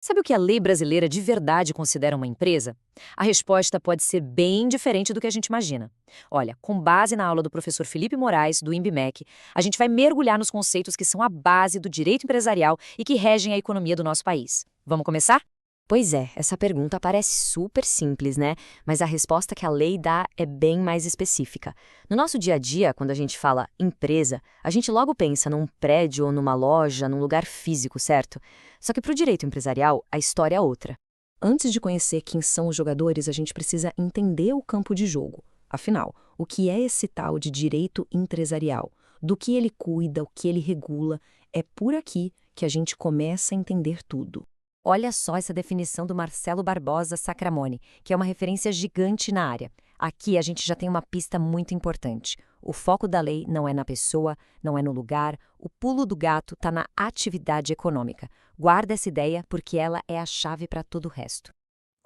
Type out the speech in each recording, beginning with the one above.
Sabe o que a lei brasileira de verdade considera uma empresa? A resposta pode ser bem diferente do que a gente imagina. Olha, com base na aula do professor Felipe Moraes, do INBMEC, a gente vai mergulhar nos conceitos que são a base do direito empresarial e que regem a economia do nosso país. Vamos começar? Pois é, essa pergunta parece super simples, né? Mas a resposta que a lei dá é bem mais específica. No nosso dia a dia, quando a gente fala empresa, a gente logo pensa num prédio ou numa loja, num lugar físico, certo? Só que para o direito empresarial, a história é outra. Antes de conhecer quem são os jogadores, a gente precisa entender o campo de jogo. Afinal, o que é esse tal de direito empresarial? Do que ele cuida, o que ele regula? É por aqui que a gente começa a entender tudo. Olha só essa definição do Marcelo Barbosa Sacramone, que é uma referência gigante na área. Aqui a gente já tem uma pista muito importante. O foco da lei não é na pessoa, não é no lugar, o pulo do gato está na atividade econômica. Guarda essa ideia porque ela é a chave para todo o resto.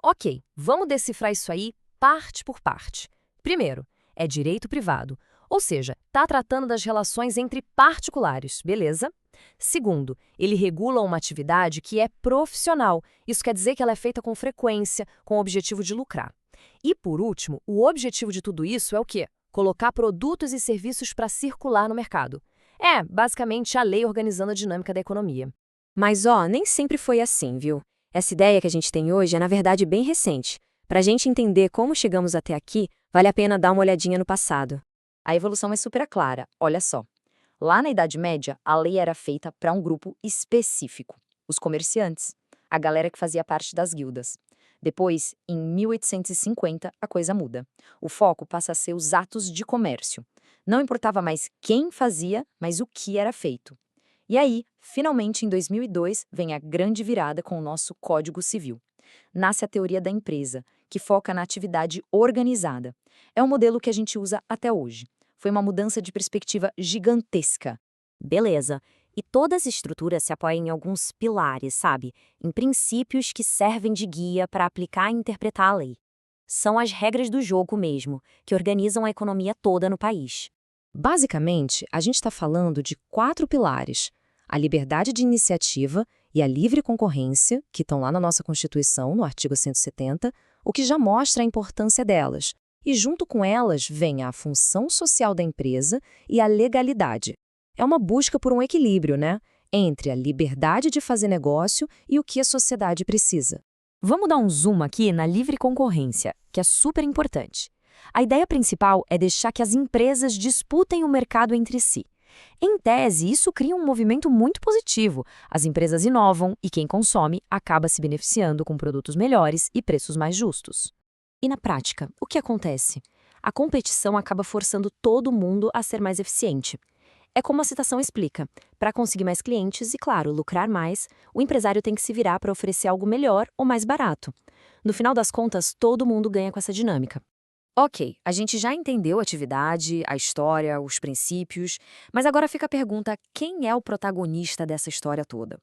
Ok, vamos decifrar isso aí parte por parte. Primeiro, é direito privado, ou seja, está tratando das relações entre particulares, beleza? Segundo, ele regula uma atividade que é profissional. Isso quer dizer que ela é feita com frequência, com o objetivo de lucrar. E, por último, o objetivo de tudo isso é o quê? Colocar produtos e serviços para circular no mercado. É, basicamente, a lei organizando a dinâmica da economia. Mas, nem sempre foi assim, viu? Essa ideia que a gente tem hoje é, na verdade, bem recente. Para a gente entender como chegamos até aqui, vale a pena dar uma olhadinha no passado. A evolução é super clara, olha só. Lá na Idade Média, a lei era feita para um grupo específico, os comerciantes, a galera que fazia parte das guildas. Depois, em 1850, a coisa muda. O foco passa a ser os atos de comércio. Não importava mais quem fazia, mas o que era feito. E aí, finalmente, em 2002, vem a grande virada com o nosso Código Civil. Nasce a teoria da empresa, que foca na atividade organizada. É um modelo que a gente usa até hoje. Foi uma mudança de perspectiva gigantesca. Beleza. E todas as estruturas se apoiam em alguns pilares, sabe? Em princípios que servem de guia para aplicar e interpretar a lei. São as regras do jogo mesmo, que organizam a economia toda no país. Basicamente, a gente está falando de 4 pilares: a liberdade de iniciativa e a livre concorrência, que estão lá na nossa Constituição, no artigo 170, o que já mostra a importância delas. E junto com elas vem a função social da empresa e a legalidade. É uma busca por um equilíbrio, né? Entre a liberdade de fazer negócio e o que a sociedade precisa. Vamos dar um zoom aqui na livre concorrência, que é super importante. A ideia principal é deixar que as empresas disputem o mercado entre si. Em tese, isso cria um movimento muito positivo. As empresas inovam e quem consome acaba se beneficiando com produtos melhores e preços mais justos. E na prática, o que acontece? A competição acaba forçando todo mundo a ser mais eficiente. É como a citação explica: para conseguir mais clientes e, claro, lucrar mais, o empresário tem que se virar para oferecer algo melhor ou mais barato. No final das contas, todo mundo ganha com essa dinâmica. Ok, a gente já entendeu a atividade, a história, os princípios, mas agora fica a pergunta: quem é o protagonista dessa história toda?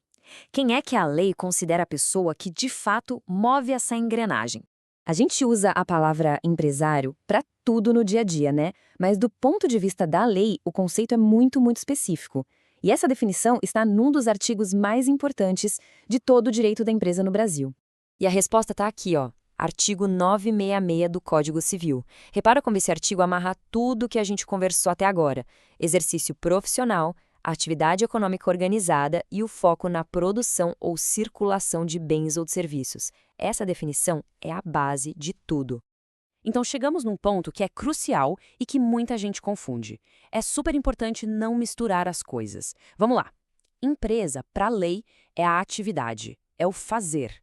Quem é que a lei considera a pessoa que, de fato, move essa engrenagem? A gente usa a palavra empresário para tudo no dia a dia, né? Mas do ponto de vista da lei, o conceito é muito, muito específico. E essa definição está num dos artigos mais importantes de todo o direito da empresa no Brasil. E a resposta está aqui, ó. Artigo 966 do Código Civil. Repara como esse artigo amarra tudo que a gente conversou até agora: exercício profissional, a atividade econômica organizada e o foco na produção ou circulação de bens ou de serviços. Essa definição é a base de tudo. Então chegamos num ponto que é crucial e que muita gente confunde. É super importante não misturar as coisas. Vamos lá. Empresa, para a lei, é a atividade, é o fazer.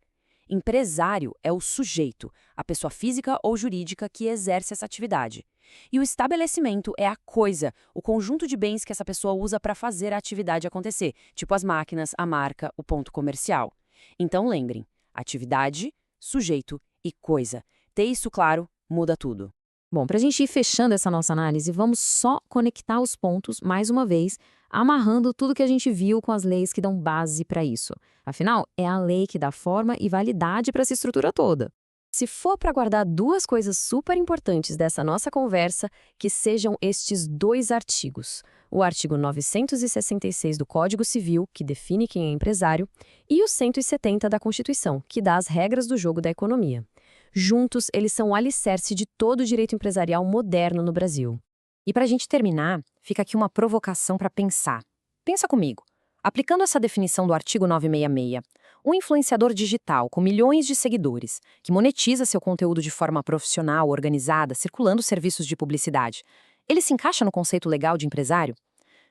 Empresário é o sujeito, a pessoa física ou jurídica que exerce essa atividade. E o estabelecimento é a coisa, o conjunto de bens que essa pessoa usa para fazer a atividade acontecer, tipo as máquinas, a marca, o ponto comercial. Então lembrem, atividade, sujeito e coisa. Ter isso claro muda tudo. Bom, para a gente ir fechando essa nossa análise, vamos só conectar os pontos, mais uma vez, amarrando tudo que a gente viu com as leis que dão base para isso. Afinal, é a lei que dá forma e validade para essa estrutura toda. Se for para guardar duas coisas super importantes dessa nossa conversa, que sejam estes dois artigos. O artigo 966 do Código Civil, que define quem é empresário, e o 170 da Constituição, que dá as regras do jogo da economia. Juntos, eles são o alicerce de todo o direito empresarial moderno no Brasil. E para a gente terminar, fica aqui uma provocação para pensar. Pensa comigo. Aplicando essa definição do artigo 966, um influenciador digital com milhões de seguidores, que monetiza seu conteúdo de forma profissional, organizada, circulando serviços de publicidade, ele se encaixa no conceito legal de empresário?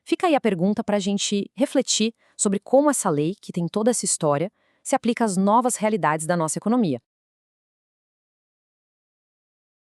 Fica aí a pergunta para a gente refletir sobre como essa lei, que tem toda essa história, se aplica às novas realidades da nossa economia.